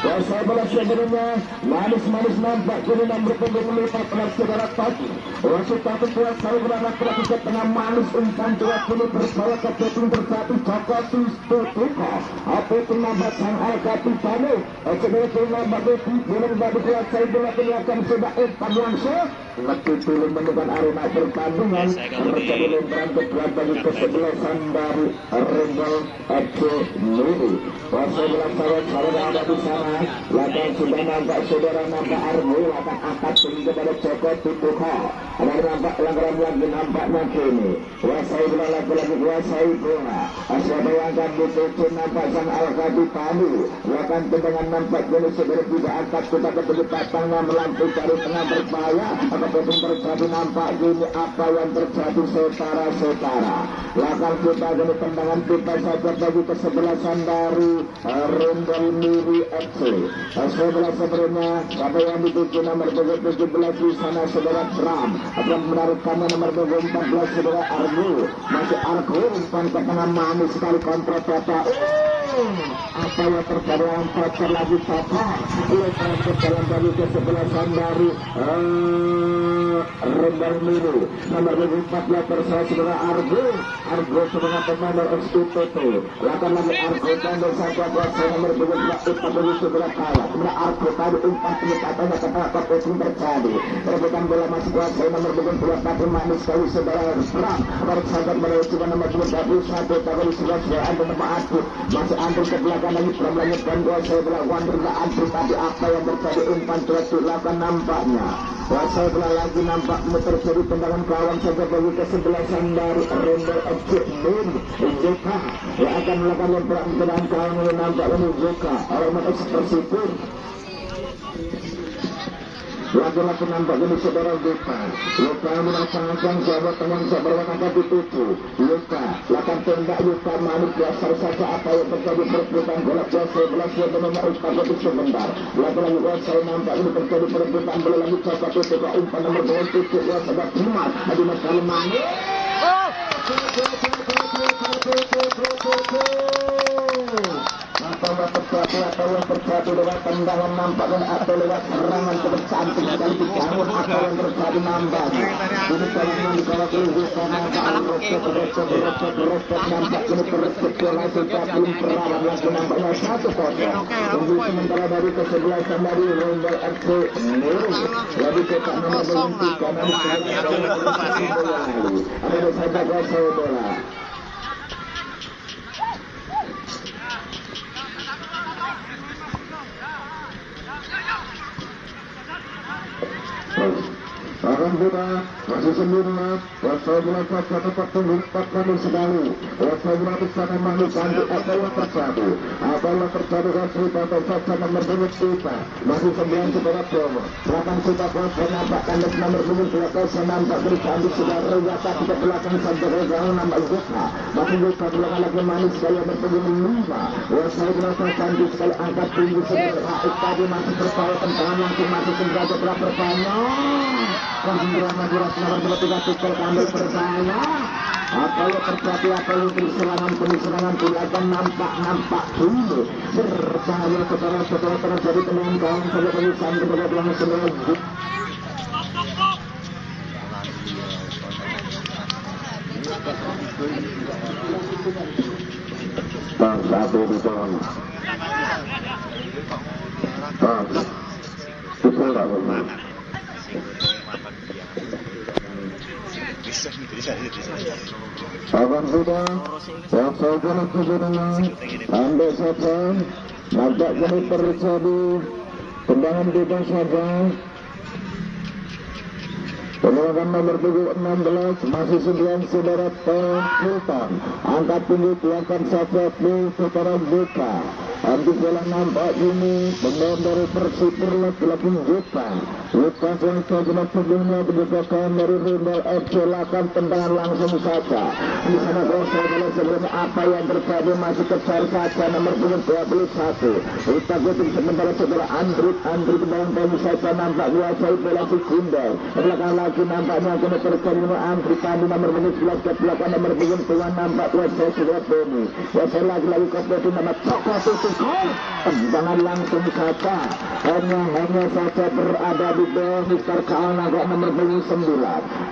Kuasa bola sebelumnya manis-manis nampak kini nomor punggung 5 belas saudara Tati. Wasit Tati kuasa bola laki-laki ke tengah manis umpan dua kini berbawa ke peting bersatu Joko Tustutuka. Apa itu nampak sang Al-Kapitano. Sebenarnya itu nampak Devi belum bagi kuasai bola penyakan sudah Evan langsung. Lebih dulu menekan arena pertandingan. Mereka belum berangkat bagi kesebelasan dari Rebel FC Miri. Kuasa bola sahabat ada di sana. Lakan sudah nampak saudara nampak Argo. Lakan angkat tinggi kepada Joko Tutuka. Ada nampak pelanggaran lagi nampaknya kini. Kuasai bola lagi kuasai bola. Asyada yang akan ditutup nampak sang Al-Kapitano. Lakan tendangan nampak kini saudara tidak angkat kita ketemu patangnya melampau dari tengah berbahaya. Apapun terjadi nampak kini apa yang terjadi saudara-saudara. Lakan kita kini tendangan kita saja bagi kesebelasan dari Rundel Miri FC. Sebelah sebelumnya siapa yang dituju nomor 17 di sana saudara Bram akan menarikkannya nomor 14 saudara Argo. Masih Argo umpan ke tengah manis sekali kontra Tata. Apa yang terjadi angkat lagi Tata. Lepas ke dalam dari kesebelasan dari Rundel Miri nomor 14 bersama saudara Argo. Argo sebagai pemain XUTT. Lakukan lagi Argo dan saja kuasa nomor 12 itu bagi saudara kalah. Kemudian Argo tadi umpan penyekatannya kepada Kapten terjadi. Perebutan bola masih kuasa nomor 12 tapi manis sekali saudara Bram. Bersahabat menuju nomor 21 tapi sudah ada nomor Adut. Masih Andrew ke belakang lagi Bram lagi dan kuasa bola Wander ke Andrew tadi apa yang terjadi umpan lakukan nampaknya. Kuasa bola lagi nampak terjadi tendangan kawan saja bagi kesebelasan dari Rundel FC Miri. Joka yang akan melakukan lemparan tendangan kawan yang nampak ini Joka. Orang ekspresi pun lagi-lagi nampak ini saudara Joka. Joka merasakan sahabat teman sahabat akan dituju. Joka lakukan tembak Joka manis dasar saja apa yang terjadi perebutan bola kuasa bola siapa nomor utama itu sebentar. Lagi-lagi kuasa nampak ini terjadi perebutan bola lagi Joko Tutuka umpan nomor 27 kuasa sahabat Dimas. Adi Mas Kalimani. Apa yang terjadi lewat tendangan nampaknya atau lewat serangan kebercantik dan dibangun apa yang terjadi nampaknya ini kali ini kalau dulu karena berosot nampak ini terusik bola sudah belum perawan lagi nampaknya 1-0 untuk sementara dari kesebelasan dari Rundel FC Miri jadi cetak nomor 23 ada saja kuasa bola. Sekarang bola masih sendirian. Kuasa bola saja tetap mengumpat namun sekali. Kuasa bola di sana manis lanjut apa yang terjadi. Apa yang terjadi kasih atau saja nomor 2 masih 9 saudara Bromo. Belakang kita kuasa nampak kandas nomor 2 kuasa nampak bercandu sudah rewata kita belakang saja rewata nampak Joka. Masih Joka belakang lagi manis sekali nomor 5. Kuasa bola cantik sekali angkat tinggi saudara Raik tadi masih berpaut tentangan langsung masuk ke derajat bertanya. Kemudian menjurat nomor 23 Tukel ambil bersama. Apa yang terjadi apa yang penyerangan dilakukan nampak dulu berbahaya saudara-saudara terjadi tendangan kawan saja penyerangan kepada belakang semua. Satu di dalam. Betul tak betul? Abang sudah wasakan kebenaran anda saja nampak ini terjadi tendangan bebas saja. Tendangan nomor 16 masih 9 saudara Sultan angkat tinggi kelihatan saja di saudara Joka. Anti bola nampak ini pemain dari Persipur lagi Joka. Lukas yang sebelah sebelumnya berdesakan dari Rundel FC lakukan tendangan langsung saja. Di sana kuasa bola sebelumnya apa yang terjadi masih kejar saja nomor 21. Kita guting sementara saudara Andri tendangan kami saja nampak kuasai bola Sikunder. Belakang lagi nampaknya kena terjadi Andri tadi nomor 11 ke belakang nomor 22 nampak kuasai saudara Beni. Kuasai lagi kompeti nomor Joko Tutuka. Jangan langsung saja, hanya saja berada di bawah Mister Kaan agak nomor 9.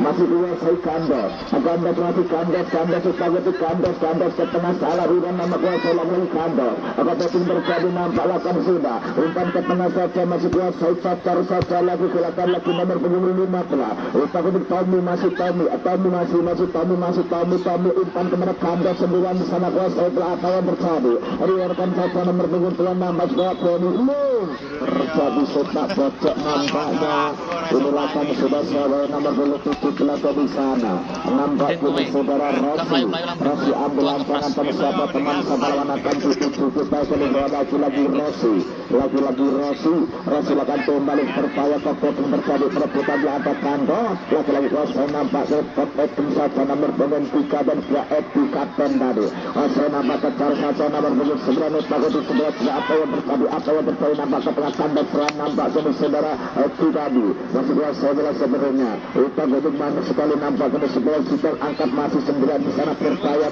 Masih kuasai kandas masih kandas utama kandas ke tengah salah dan nama kuasai lagi kandas. Apa yang terjadi nampak lakukan sudah. Umpan ke tengah saja masih kuasai cacar saja lagi silakan lagi nomor 15. Umpan untuk Tommy masih Tommy umpan kemana kandas sembilan di sana kuasai apa yang terjadi. Riarkan saja nomor 26 terjadi sepak bocok nampaknya. Inilah kan sudah saudara nomor 17 di sana. Nampak ini saudara Rossi ambil lancangan siapa teman saudara akan dituju kita lagi Rossi akan kembali berupaya ke poin terjadi perebutan di atas kandang. Lagi Rossi nampak ke saja nomor 3 dan dia Edi kapten tadi. Rossi nampak kejar saja nomor 9 apa yang terjadi nampak ke tengah kandang serangan nampak jenis saudara Edi tadi. Masih dua saudara sebenarnya kita gedung manis sekali nampak ke sebelah kita angkat masih 9 di sana berupaya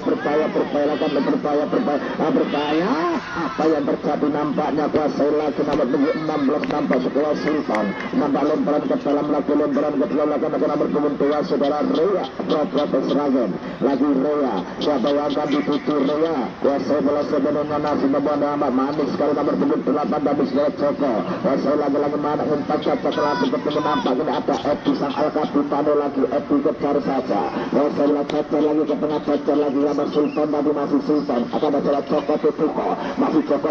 apa yang terjadi nampaknya kuasai lagi nomor 16 nampak sekolah Sultan nampak lemparan ke dalam lagi nomor 22 saudara Rea Prof. Seragen lagi Rea siapa yang akan dituju Rea kuasai bola sebenarnya nasi membuat amat manis sekali nomor 28 dan Bismillah Joko kuasai lagi mana umpan saja kelas bertemu nampak ini ada Edi sang Al-Kapitano lagi Edi kejar saja kuasai lagi ke tengah cacar lagi nama Sultan tadi masih Sultan akan ada Joko Tutuko masih Joko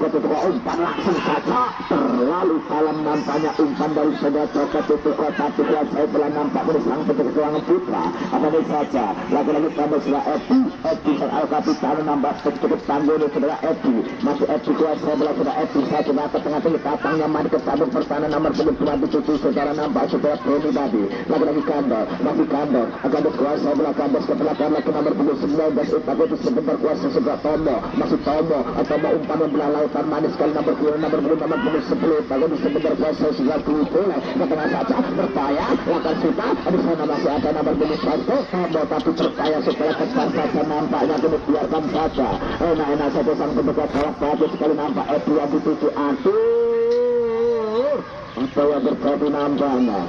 Tutuko umpan langsung saja terlalu dalam nampaknya umpan dari saudara Joko Tutuko tapi kuasai bola nampak ini sang kewangan putra apa ini saja lagi tambah saudara Edi sang Al-Kapitano nampak cukup tangguh ini saudara Edi masih Edi kuasai bola saudara Edi saja ke tengah-tengah katangnya mari ke tabung pertahanan nomor 27 saudara nampak saudara Beni tadi lagi Kandor masih Kandor akan kuasai bola Kandor ke belakang lagi nomor 29 dan itu sebentar kuasai saudara Tomo masih Tomo umpan membelah lautan manis sekali nomor 10 lalu sebentar kuasai saudara Kuipule ke tengah saja bertaya lakukan suka di sana masih ada nomor 21 Tomo tapi bertaya setelah kejar saja nampaknya biarkan saja enak saja sang pendekat kalah bagus sekali nampak Edu yang dituju apa yang terjadi nampaknya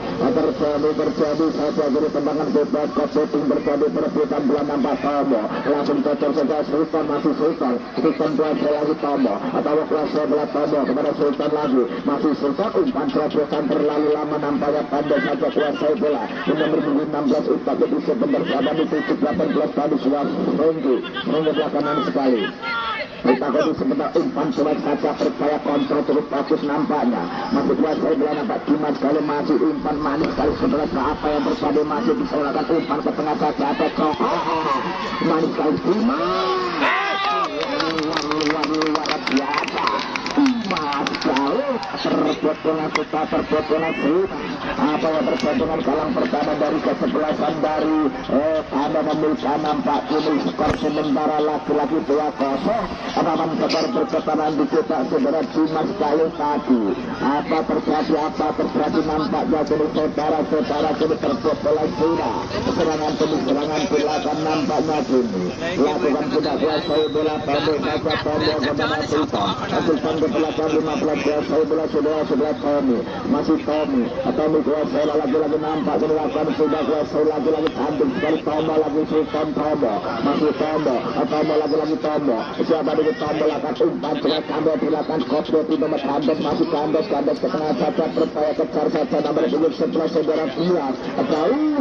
terjadi saja jadi tendangan bebas kopeting terjadi perebutan bola nampak Tomo langsung cocok saja Sultan masih Sultan kuasai lagi Tomo atau kuasai bola Tomo kepada Sultan lagi masih Sultan umpan terobosan terlalu lama nampaknya pandai saja kuasai bola nomor 16 umpan itu sebentar saja dituju 18 tadi sudah Renggi belakangan sekali kita jadi sebentar umpan coba saja berupaya kontrol cukup bagus nampaknya masih kuasai bola nampak Dimas sekali masih umpan manis sekali sebelah ke apa yang terjadi masih bisa melakukan umpan ke tengah saja ada Joko manis sekali luar biasa mas jauh terbuat dengan sulit apa yang terjadi dengan kalang pertama dari kesebelasan dari ada memiliki nampak ini skor sementara laki-laki 2-0 apa sabar berketanan dicetak saudara Dimas sekali tadi apa terjadi nampaknya jadi saudara jadi terbuat bola sudah serangan belakang nampaknya gini lakukan tidak kuasai bola pendek saja pendek kepada Sultan ke belakang 15 kuasai bola saudara Tommy masih Tommy kuasai lagi nampak dilakukan sudah kuasai lagi cantik sekali Tomo lagi Sultan Tomo masih Tomo lagi Tomo siapa di Tomo lakukan umpan sudah Kandos dilakukan kopio di nomor masih Kandos ke tengah saja berupaya kejar saja nomor 11 saudara Bias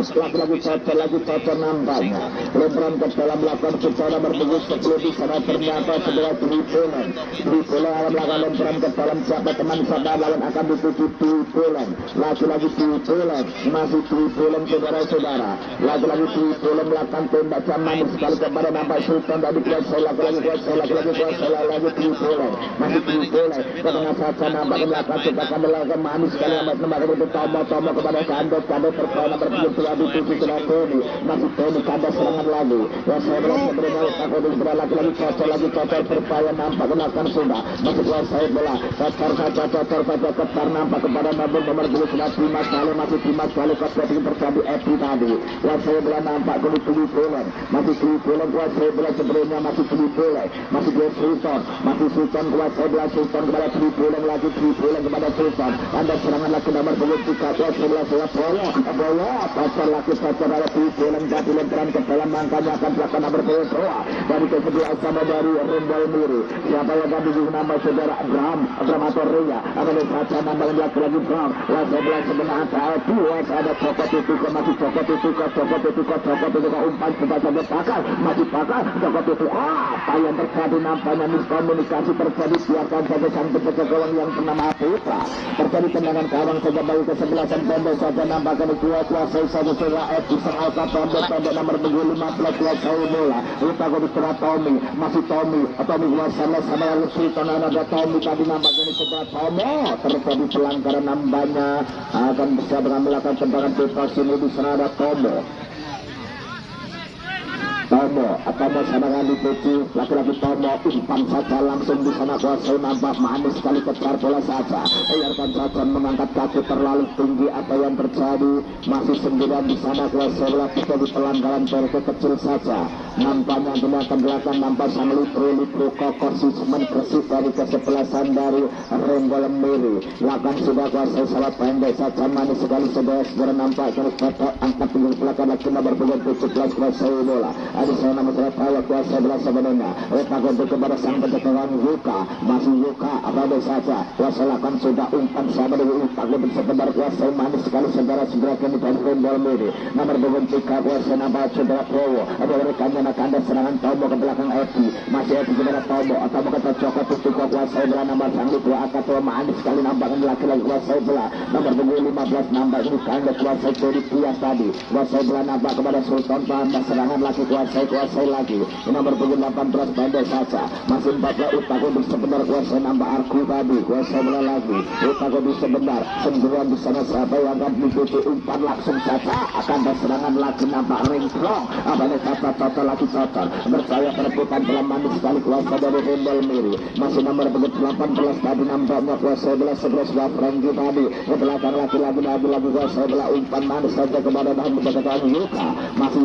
terus lagi cocok nampaknya lemparan ke dalam melakukan secara nomor 10 di sana ternyata saudara Tripolen akan melakukan lemparan ke dalam siapa teman saudara lawan akan dituju Tripolen lagi Tripolen masih Tripolen saudara-saudara lagi Tripolen melakukan tembak jam manis sekali kepada nampak Sultan tadi kuasai lagi Tripolen masih Tripolen boleh ke tengah saja nampaknya melakukan sepakan melakukan manis sekali amat nampaknya itu tomo kepada kandas terkena nomor 7 di sudah Tony masih Tony kandas serangan lagi ya saya bilang sebenarnya takut segera lagi cocok berupaya nampak melakukan sudah masih kuasai bola cocor saja ketar nampak kepada nomor 2 sudah terima sekali kosmetik terjadi Epi tadi ya saya bilang nampak kulit bola masih kuasai bola sebenarnya masih Sultan kuasai bola Sultan kepada bola lagi kepada Sultan anda serangan lagi nomor 3 kuasai bola bola pasar lagi ada bola jatuh lemparan ke dalam angkanya akan dilakukan nomor 2 dari kesebelah sama dari Rembal Miri siapa yang akan diberi nama saudara Abraham atau Ria akan disaca nama lagi Bram sebelah sebelah ada cokot itu umpan saja pakar masih pakar cokot itu apa yang terjadi nampaknya miskomunikasi terjadi biarkan saja sang penjaga gawang yang bernama Putra terjadi tendangan gawang saja bagi kesebelasan pendek saja nampaknya kuasai saja saudara Edi serangka pendek nomor 15 kuasai bola lupa kau Tommy masih Tommy kuasai sama yang Sultan ada Tommy tadi nampaknya sebelah Tommy terjadi pelanggaran nambahnya akan bisa melakukan tendangan bebas ini di sana ada Tommy sama di PC laki-laki Tomo umpan saja langsung di sana kuasai nampak manis sekali kejar bola saja biarkan saja mengangkat kaki terlalu tinggi apa yang terjadi masih sendirian di sana kuasai bola terjadi pelanggaran berke kecil saja nampaknya tindakan belakang nampak sang litro kokor sismen Gresik dari kesebelasan dari Renggol Miri lakukan sudah kuasai salah pendek saja manis sekali segera nampak terus angkat tinggi belakang lagi nomor 17 kuasai bola ada saya nama saya Paula kuasa belas sebenarnya takut kepada sang pencegahan Yuka masih Yuka apa saja kuasa lakukan sudah umpan sahabat dari takut sekedar kuasa manis sekali segera kini dari Rembal Miri nomor 23 kuasa nama saudara Prowo ada rekannya nakanda serangan Tomo ke belakang Epi masih Epi saudara Tomo atau kata Joko Tutiko kuasa belah nomor sang itu akatua manis sekali nampaknya laki-laki kuasa belah nomor 15 nampak ini kanda kuasa dari Pias tadi kuasa belah nampak kepada Sultan Panda serangan lagi kuasai lagi nomor 18 pendek saja masih 14 Utaku sebentar kuasai nambah Arku tadi kuasai bola lagi Utaku sebentar sendirian di sana siapa yang akan mengikuti umpan langsung saja akan berserangan lagi nampak ringklong apalagi kata total lagi total berjaya perebutan dalam manis sekali kuasa dari Rembal Miri masih nomor 18 tadi nampaknya kuasai bola 11 Franky tadi ke belakang lagi kuasai bola umpan manis saja kepada bahan penjagaan Yuka masih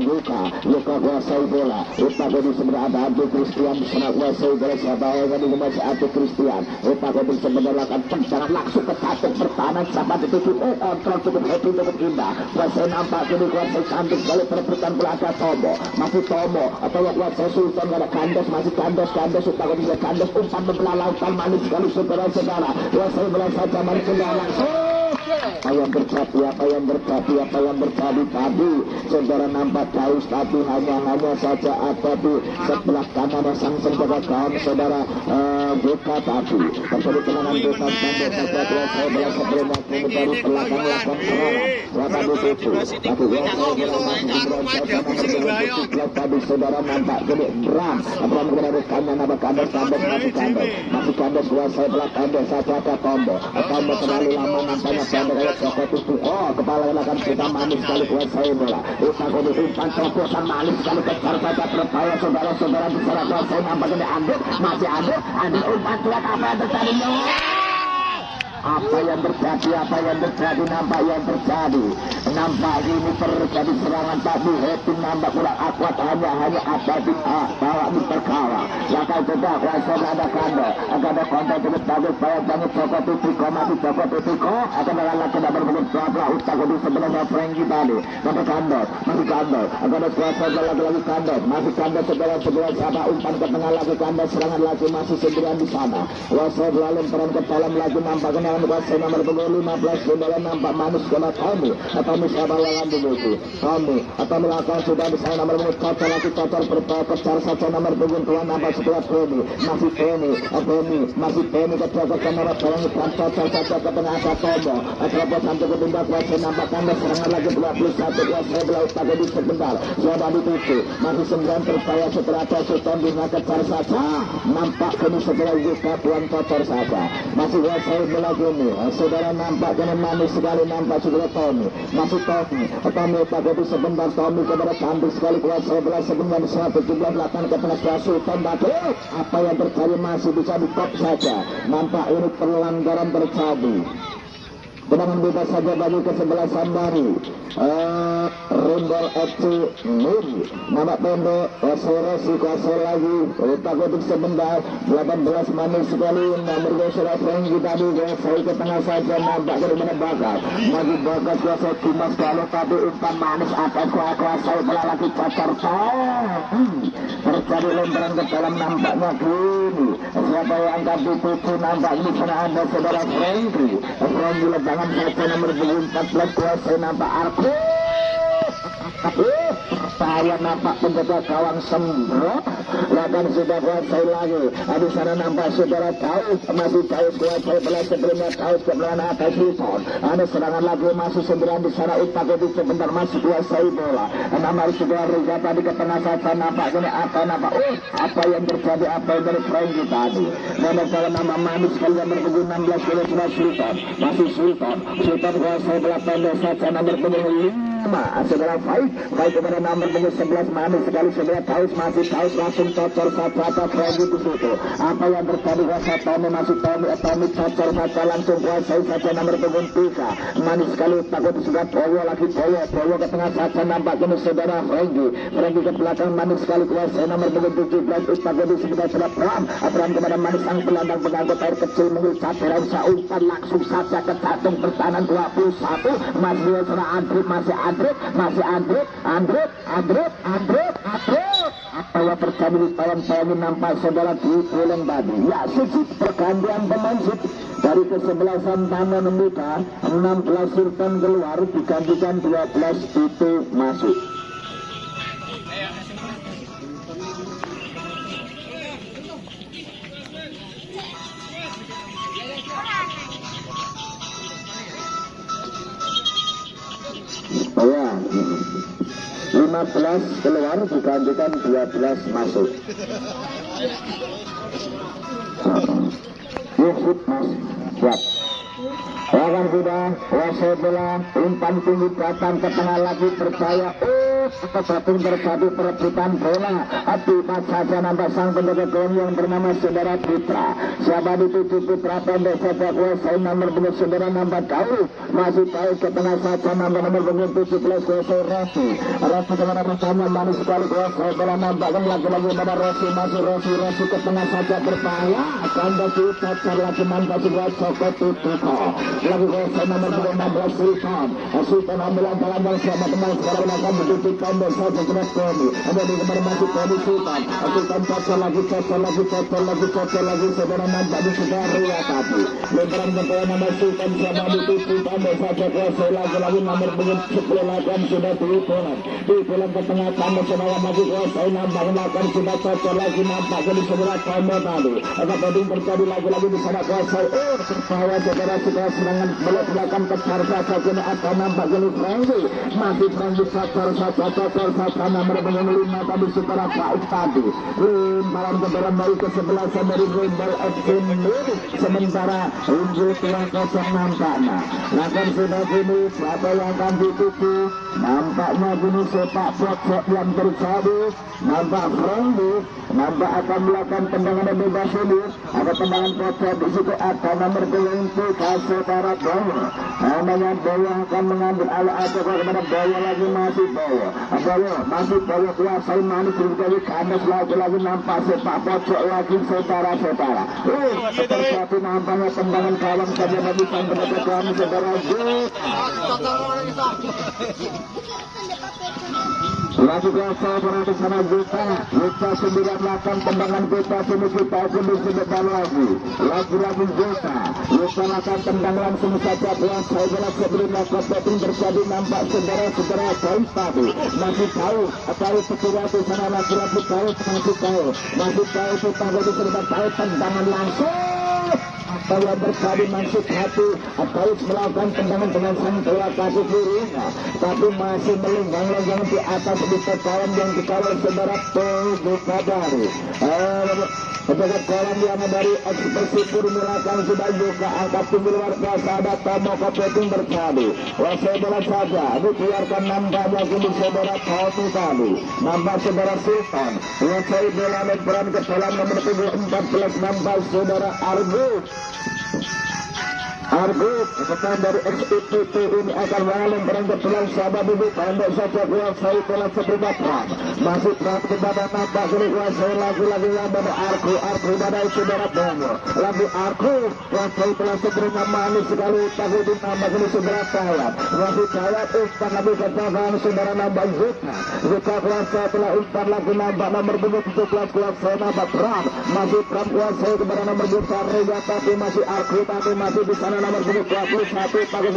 Yuka kuasai bola Utaku di sebelah ada Abdul Christian di sana kuasai bola siapa yang tadi masih Abdul Christian Utaku di sebelah akan tendangan langsung ke satu pertahanan sahabat itu kontrol cukup happy cukup indah kuasai nampak ini kuasai cantik sekali perebutan belakang Tomo masih Tomo atau kuasai Sultan ada kandas masih kandas Utaku bisa kandas umpan membelah lautan manis sekali saudara-saudara kuasai bola saja manis langsung apa yang terjadi tadi saudara nampak Daus tadi hanya saja ada di sebelah kanan sang penjaga gawang saudara Buka tadi terjadi tendangan bebas pendek saja kuasai bola sebelumnya kini dari belakang lakukan serangan tadi saudara nampak kini Bram kepada rekannya nama kandas masih kandas kuasai bola pendek saja ada Tombo terlalu lama nampaknya pendek oleh Joko itu kepala akan sudah manis sekali kuasai bola Utaku umpan terobosan manis sekali kejar saja berupaya saudara-saudara di sana kuasai nampaknya masih Anduk umpan kuat apa yang terjadi apa yang terjadi nampak ini terjadi serangan tadi Happy nampak kurang akuat hanya ada di bawah di terkawa lakal coba kuasa ada kanda ada kontak cukup bagus bayar banget Joko Tutiko masih Joko Tutiko akan lagi nomor berapa Utaku di sebenarnya Franky tadi masih kandos ada kuasa lagi kandos masih kandos sebelah siapa umpan ke tengah lagi kandos serangan lagi masih sendirian di sana kuasa lalu peran ke dalam lagi nampaknya melawan kuasa nomor punggung 15 saudara nampak manis kena Tommy atau siapa lawan begitu Tommy atau melakukan sudah bisa nomor punggung cacar lagi cacar berkejar saja nomor punggung tuan nampak setelah Tommy masih Tommy masih Tommy kejar nomor tolong cacar saja ke tengah Tomo terlepas sampai ke pindah kuasa nampak tanda serangan lagi 21 kuasa belah pakai di sebentar siapa dituju masih 9 terpaya setelah Tosu Tommy kejar saja nampak kini setelah juga tuan cacar saja masih kuasa lagi ini saudara nampak kena manis sekali nampak saudara Tommy masih Tommy pakai di sebentar Tommy kepada cantik sekali kuasa belah sebentar 117 ke tengah kuasa Tommy apa yang terjadi masih bisa di top saja nampak ini pelanggaran terjadi tendangan bebas saja bagi kesebelasan dari Rimbol FC Muri nampak pendek Resi kuasa lagi pakai di sebentar 18 manis sekali nomor kuasa Franky tadi kuasa ke tengah saja nampak dari mana bakar lagi bakar kuasa Dimas kalau tadi umpan manis atas kuasa belah lagi cacar terjadi lemparan ke dalam nampaknya gini siapa yang angkat dituju nampak ini sana ada saudara Franky lebangan saja nomor 14 kuasa nampak Arko saya nampak penjaga gawang sembrot lakukan sudah kuasai lagi di sana nampak saudara Daud masih Daud kuasai belah sebelumnya Daud ke belakang atas Wilson ada serangan lagi masih 9 di sana Upake di sebentar masih kuasai bola nomor saudara Riza tadi ke tengah saja nampak ini apa yang terjadi apa yang dari Franky tadi dan kalau nama manis sekali nomor 16 kilo sudah Sultan masih Sultan kuasai belah pendek saja nomor 5 saudara Faik kepada nomor 11 manis sekali saudara Taus masih Taus langsung cocor saja Franky di situ apa yang terjadi kuasa Tommy masih Tommy cocor saja langsung kuasai saja nomor 3 manis sekali takut sudah Bowo lagi Bowo ke tengah saja nampak ini saudara Franky ke belakang manis sekali kuasai nomor 17 Upake di sebelah Abraham kepada manis sang pelandang pengangkut air kecil mengucap Rensa umpan langsung saja ke jantung pertahanan 21 masih serah Andrip apa yang terjadi di tayang nampak saudara di Pulang tadi ya sedikit pergantian pemain dari kesebelasan Taman Mika 16 Sultan keluar digantikan 12 itu masuk ya 15 keluar digantikan 12 masuk Yusuf mas siap lawan sudah kuasa bola umpan tinggi datang ke tengah lagi percaya Kebatung terjadi perebutan bola akibat saja nampak sang penjaga gawang yang bernama saudara Putra siapa dituju Putra pendek saja kuasa nomor benar saudara nampak Daud masih Daud ke tengah saja nomor 17 kuasa Resi kemana pertama manis sekali kuasa bola nampakkan lagi-lagi pada Resi ke tengah saja berbahaya ganda cacar lagi nampak juga Joko Tutuko lagi kuasa nomor 16 Sultan ambilan jalan siapa teman sekarang akan begitu pendek saja keras Tommy ada di kemana masih Tommy Sultan cacar lagi saudara nampak di sebelah Ria tadi lemparan ke bawah nama Sultan siapa dituju pendek saja kuasa lagi nomor 10 lakukan sudah dipulang ke tengah tambah sebelah masih kuasa nampak melakukan sudah cacar lagi nampak di sebelah Tommy tadi agak penting terjadi lagi di sana kuasa terbawa saudara sudah serangan belakang kejar saja kini apa nampak ini Franky masih Franky cacar saja nomor 5 tadi setelah Pak tadi lemparan kebaran dari kesebelasan dari Rimbol FC sementara unggul 2-0 nampaknya lakukan sudah kini siapa yang akan dituju nampaknya kini sepak pojok yang terjadi nampak Franky nampak akan melakukan tendangan yang bebas ini ada tendangan pojok di situ ada nomor 3 saudara Bowo namanya Bowo akan mengambil ala atau kepada Bowo lagi masih Bowo kuasai manis dari kandas lagi nampak sepak pojok lagi saudara-saudara seperti nampaknya tendangan gawang saja bagi sang penjaga gawang saudara Lagi kuasa berada di sana Juta 98 tendangan Juta kini kita kembali sebentar lagi. Lagi Juta lakukan tendang langsung saja buat saya bola sebelumnya kopeting terjadi nampak saudara-saudara tahu tadi masih tahu sekitar di sana lagi tahu masih tahu kita jadi sebentar tahu tendangan langsung. Apa yang terjadi maksud hati Apaus melakukan tendangan dengan sang bola kaki kirinya, tapi masih melenggang-lenggang di atas di kawan yang dikawal saudara Teguh Kadari. Penjaga kolam yang dari ekspresi Purmilakan sudah juga angkat tinggi luar biasa. Ada Tomo Kopeting terjadi. Wasai bola saja dikeluarkan nambahnya kini saudara Tautu tadi. Nambah saudara Sultan. Wasai bola lebaran ke dalam nomor 14 nambah saudara Argus. Kesan dari XIPT ini akan mengalami ke pelan sahabat ibu pendek saja kuasai bola seperti perang masih perang kepada nampak kini kuasai lagi-lagi yang pada Arku badai saudara Tomo lagi kuasai bola seperti manis sekali tapi ditambah kini saudara Tayat masih Tayat umpan lagi kejagaan saudara nambah Zuka kuasai telah umpan lagi nambah nomor 17 kuasai nambah perang masih perang kuasai kepada nomor 2 Rega tapi masih Arku tapi masih di sana nomor 21 Pakai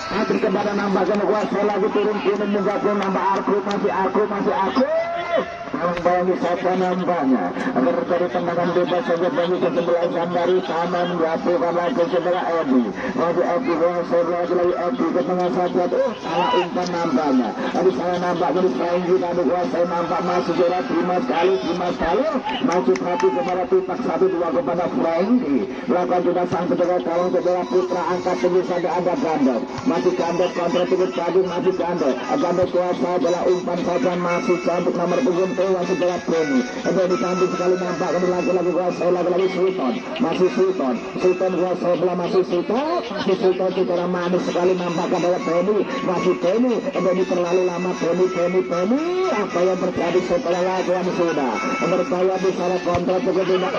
Adit kepada nambahkan kuasa lagi turun menggabung nambah Arku masih Bagi saja nambahnya agar terjadi tendangan bebas saja bagi kesebelasan dari taman dilakukan lagi sebelah Edi masih Edi lagi Edi ke tengah saja salah umpan nambahnya tadi saya nambah jadi Franky tadi kuasa nampak masih jelas terima sekali masih hati kepada pitak 1-2 kepada Franky melakukan sudah sang penjaga kalung sebelah Putra angkat tinggi saja ada Gandor masih Gandor kontra tinggi tadi masih Gandor kuasa adalah umpan saja masih cantik nomor 7 yang sebelah Boni ada ditambah sekali nampak kembali lagi kuasa lagi Sultan masih Sultan kuasa bola masih Sultan secara manis sekali nampak kepada Boni masih Boni ini terlalu lama Boni apa yang terjadi setelah lakukan sudah berkaya di sana kontra juga tidak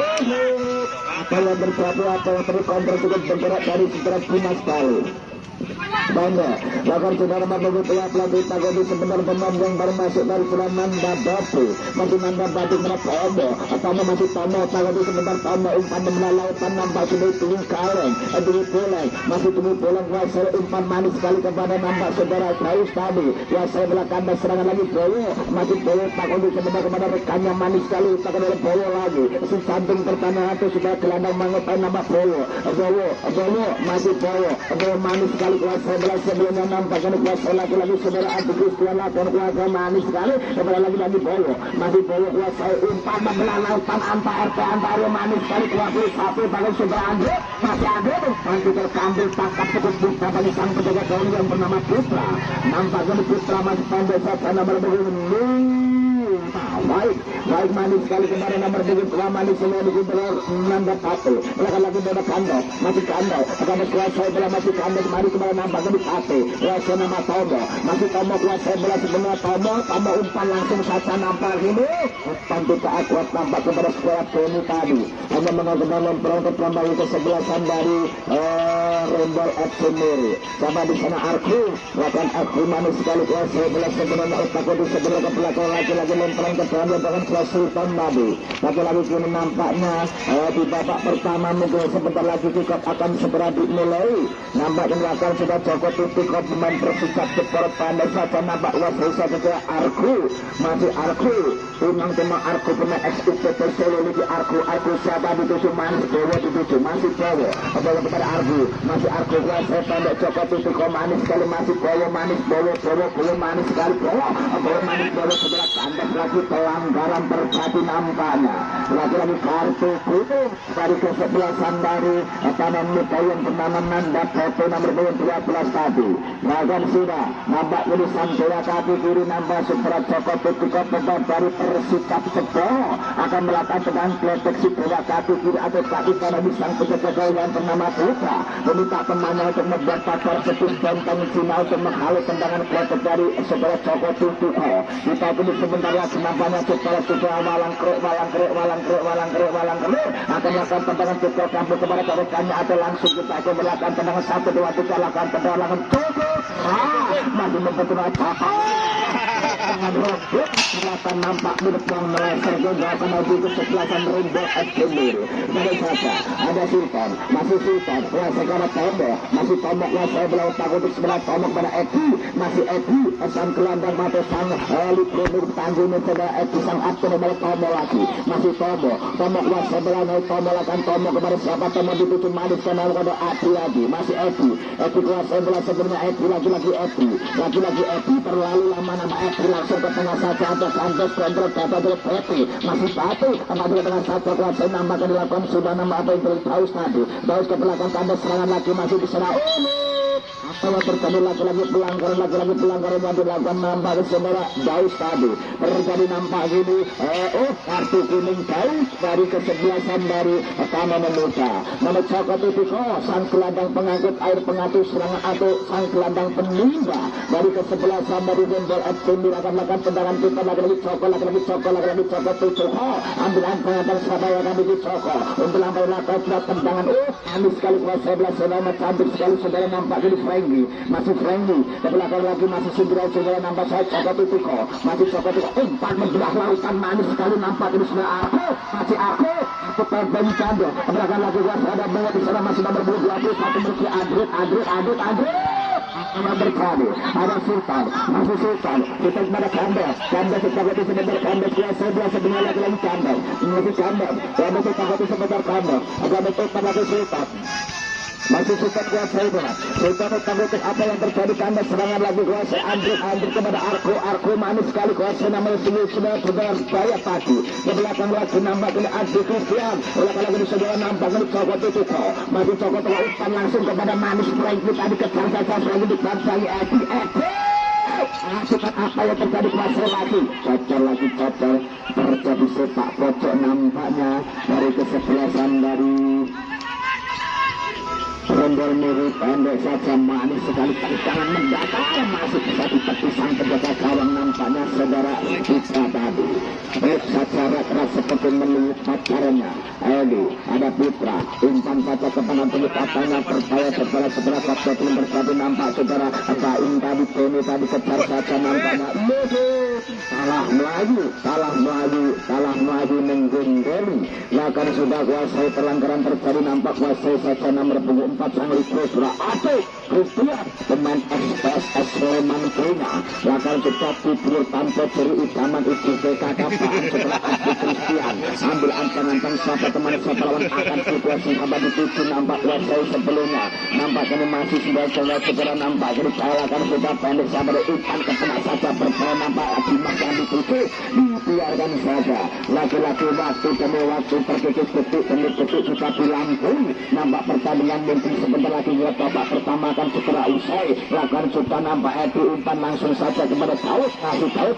apa yang terjadi apa yang terkontra juga bergerak dari sejarah Cina sekali Bangga, bahkan saudara menunggu pelatih Tagodi sebentar pemain yang baru masuk dari Pulau Nanda Batu masih Nanda Batu menapa Obo atau masih Tomo Tagodi sebentar Tomo umpan melalautan nampak sudah tunggu kaleng masih tunggu pulang kuasa umpan manis sekali kepada nampak saudara Taus tadi kuasa belakang serangan lagi Bowo masih Bowo Tagodi sebentar kepada rekannya manis sekali Tagodi Bowo lagi si samping pertahanan itu sudah gelandang mengepai nama Bowo masih Bowo manis sekali kuasa belas sebelumnya nampakkan kuasa lagi saudara Adi Kristian lakon kuasa manis sekali kepada lagi Bowo masih Bowo kuasa umpan melalautan antar manis sekali kuasa satu bagi saudara Andre masih ada nanti terkambil tangkap cukup bisa bagi sang penjaga gawang yang bernama Putra nampakkan Putra masih pandai saja nomor baik manis sekali kepada nomor 2 manis semua di Gubernur Nanda Patu belakang lagi bola Kando masih Kando akan kuasa bola masih Kando kembali kepada nampak di Patu kuasa nama Tomo masih Tomo kuasa bola sebenarnya Tomo umpan langsung saja nampak ini umpan tidak akuat nampak kepada sekolah Tony tadi hanya mengajukan memperangkat kembali kesebelasan dari Rembol FC Miri sama di sana Arku melakukan Arku manis sekali kuasa bola sebenarnya otak di sebelah ke belakang lagi memperangkat bahkan kelas Sultan tadi lagi kini nampaknya di babak pertama mungkin sebentar lagi kick-off akan segera dimulai nampaknya belakang sudah Joko Titik pemain Persikap Jepor pandai saja nampak wasai saja Arku masih Arku timang Arku pemain XIPT Solo lagi Arku siapa dituju manis Bowo dituju masih Bowo Bowo kepada Arku masih Arku wasai pandai Joko Titik manis sekali masih Bowo manis sekali Bowo manis segera kandas lagi pelanggaran terjadi nampaknya lagi kartu kuning dari kesebelasan dari tanam muka yang bernama Nanda Foto nomor 12 tadi bahkan sudah nampak ini Sanjaya kaki kiri nambah Supra Joko Titika pemain dari Persikap Jepang akan melakukan dengan proteksi bola kaki kiri atau kaki kanan di sang penjaga yang bernama Putra meminta temannya untuk membuat pasar setus benteng Cina untuk menghalau tendangan protek dari Supra Joko Titika kita tunggu sebentar lagi nampaknya Supra sudah walang keruk akan melakukan tendangan Supra kampung kepada rekannya atau langsung kita akan melakukan tendangan 1, 2, 3 lakukan tendangan cukup masih membentuk Robot kelihatan nampak mirip yang meleser juga menuju kesebelasan Rainbow Extender. Dari saja ada Sultan, masih Sultan, kuasa kepada Tomo, masih Tomo kuasa belau takut di sebelah Tomo kepada Eki, masih Eki, sang gelandang mata sang Likronur tanggung kepada Eki sang aktor kepada Tomo lagi, masih Tomo, Tomo kuasa belau Tomo lakan Tomo kepada siapa Tomo ditutup manis karena kepada Eki lagi, masih Eki, Eki kuasa belau sebelumnya Eki lagi-lagi Eki terlalu lama nama Eki langsung ke tengah saja ada Santos kontrol dapat dari Peti masih satu apabila tengah saja kuasa nambahkan dilakukan sudah nama apa yang Daus tadi Daus ke belakang tanda serangan lagi masih diserang apa yang terjadi lagi-lagi pelanggaran yang dilakukan nampak di saudara Daus tadi terjadi nampak gini kartu kuning Daus dari kesebelasan dari pertama memuda menecokot Tiko sang gelandang pengangkut air pengatur serangan atau sang gelandang penimba dari kesebelasan dari Rainbow Extender akan melakukan tendangan kita lagi-lagi cokot Tiko ambil angkatan Surabaya kami di Coko untuk lampai lakukan tendangan kami sekali kuasa sebelah saudara cantik sekali saudara nampak ini masih Franky ke belakang lagi masih saudara nampak saya Coko Tiko masih Coko Tiko umpan membelah lautan manis sekali nampak ini sudah aku terbang canda ke belakang lagi kuasa ada banyak di sana masih nomor 21 satu bersih Adrit berkali ada Sultan masih Sultan kita kepada Kandas kita berarti sebentar Kandas biasa sebenarnya lagi Kandas masih Kandas kita berarti sebentar Kandas agak betul pada Sultan masih Sultan kuasa Sultan tangguh apa yang terjadi Kandas serangan lagi kuasa Andrik kepada Arko manis sekali kuasa namanya sudah saya pagi ke belakang lagi nampak ini Adi Christian lagi di saudara nampak ini Coko Tiko masih Coko Tiko umpan langsung kepada manis Franky tadi kejar saja lagi dibantai Edi apa yang terjadi kuasa lagi cocok terjadi sepak pojok nampaknya dari kesebelasan dari Rendol mirip pendek saja manis sekali tangan mendatar masuk ke satu petisang penjaga gawang nampaknya saudara kita tadi secara keras seperti melihat pacarnya Eli ada Putra umpan saja ke tangan penyepatannya percaya setelah faktor yang bersatu nampak saudara Baim tadi Tony tadi kejar saja nampaknya salah Melayu menggonggoli lakan sudah kuasai pelanggaran terjadi nampak kuasai saja nomor 4 sang Likro sudah aduh Christian pemain SPSS Sleman Prima lakan cepat tidur tanpa ceri utaman itu kakak setelah Adi Christian ambil antang-antang siapa teman siapa lawan akan situasi abad dituju nampak kuasai sebelumnya nampak ini masih sudah segera nampak jadi kalahkan sudah pendek sabar ikan ke tengah saja bermain nampak Dimas yang dituju dibiarkan saja laki-laki waktu demi waktu berdetik-detik demi detik sudah dilampung nampak pertandingan mungkin sebentar lagi buat babak pertama akan segera usai lakukan sudah nampak Edi umpan langsung saja kepada Daud kasih Daud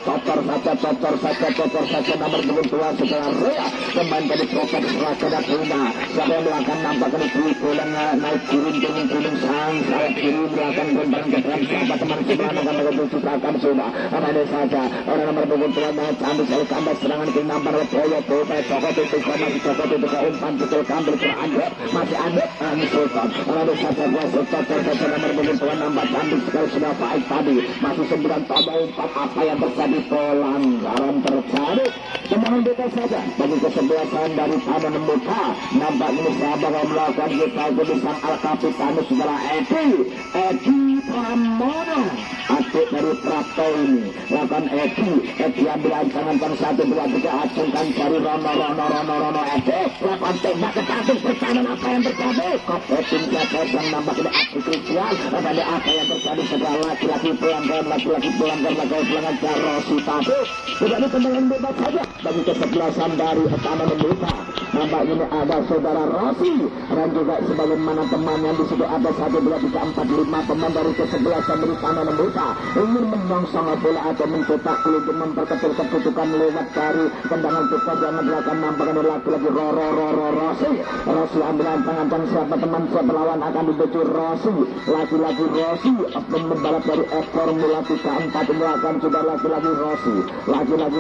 cocor saja nomor 22 segera Rea pemain dari Proket setelah kena terima siapa yang melakukan nampak kena bola naik turun sang sayap kiri melakukan gembaran ke dalam siapa teman sebelah akan menunjukkan sudah ada saja orang nomor 22 naik ambil sekali Kandas serangan ke nampak Boyo Cokot itu umpan pukul kambil ke Andret masih Andret Sultan ada saja kuasa cocor saja nomor 22 nampak cantik sekali sudah baik tadi masih 9 tambah 4 apa yang terjadi pelanggaran terjadi tendangan bebas saja bagi kesebelasan dari Taman Muka nampak ini sahabat yang melakukan kita kebisan Al-Kapitanus saudara Edi Pramono adik dari Prapto ini lakukan Edi ambil ancangan kan 1, 2, 3 acungkan dari Rono Edi lakukan tembak ke satu pertahanan apa yang terjadi Kopetin siapa yang nampak ini Adi Christian ada apa yang terjadi segala laki-laki pelanggan Jarosi tadi tidak ada tendangan bebas saja bagi kesebelasan dari Taman Muka nampak ini ada saudara Rossi dan juga sebagaimana temannya di situ ada 1, 2, 3, 4, 5 pemain dari kesebelasan dari Taman Muka ingin menyongsong bola atau mencetak gol untuk memperkecil kedudukan lewat dari tendangan cepat yang melakukan nampaknya lagi-lagi Rossi ambil antang-antang siapa teman siapa lawan akan dituju Rossi lagi-lagi Rossi membalap dari Formula 34 ini akan sudah lagi-lagi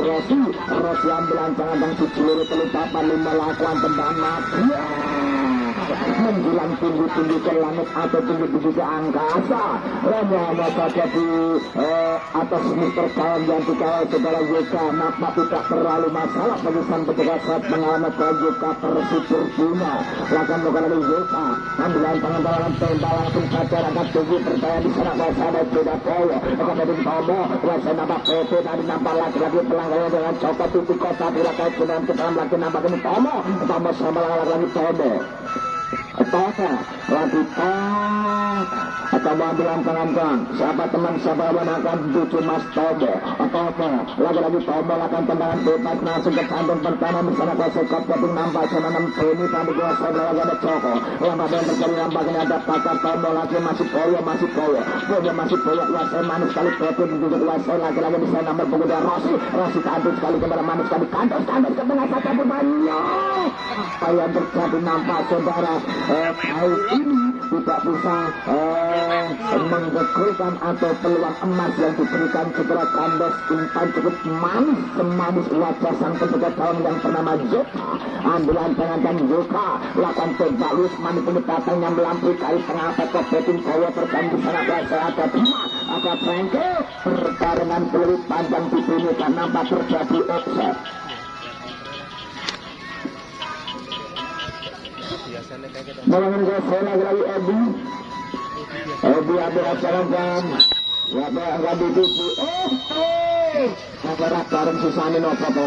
Rossi ambil antang-antang di seluruh teluk papan 5 lakukan tendangan menjulang tinggi-tinggi ke langit atau tinggi-tinggi ke angkasa. Hanya saja di atas Mr. Kawan yang dikawal saudara YK, maka tidak terlalu masalah bagi sang petugas saat mengamankan YK tersipur punya. Lakukan bukan lagi YK, ambilan tangan dalam tembak langsung saja angkat tinggi percaya di sana wasada tidak koyo. Kemudian Tomo, wasada nampak PT tadi nampak lagi pelanggannya dengan coklat titik kota tidak kait dengan kita lagi nampak ini Tomo sama lagi Tomo. Lagi atau ambilan tangan siapa teman siapa akan tuju Mas Tomo lagi Tomo akan tendangan bebas langsung ke kandung pertama bersama kuasa kopi nampak sama 6 ini tadi kuasa lagi ada Coko lama yang terjadi nampak ini ada Pakar Tomo lagi masih koyo kuasa manis sekali kopi dituju kuasa lagi bisa nomor pengguna Rossi kandung sekali kepada manis sekali kandung ke tengah saja banyak apa yang terjadi nampak saudara kali ini tidak bisa menggegolkan atau peluang emas yang diberikan segera kandas umpan cukup manis semanis wajah sang penjaga gawang yang bernama Joka. Ambilan tangan dan Joka lakukan tembak lurus manis pendekatan yang melampaui kali tengah pokok betting kowe terjadi di sana kuasa ada Bima ada Franke perbarengan peluit panjang di sini dan nampak terjadi offset. Malangan saya lagi Edi ada jalan-jalan ya akan dituju bareng susah ini nopo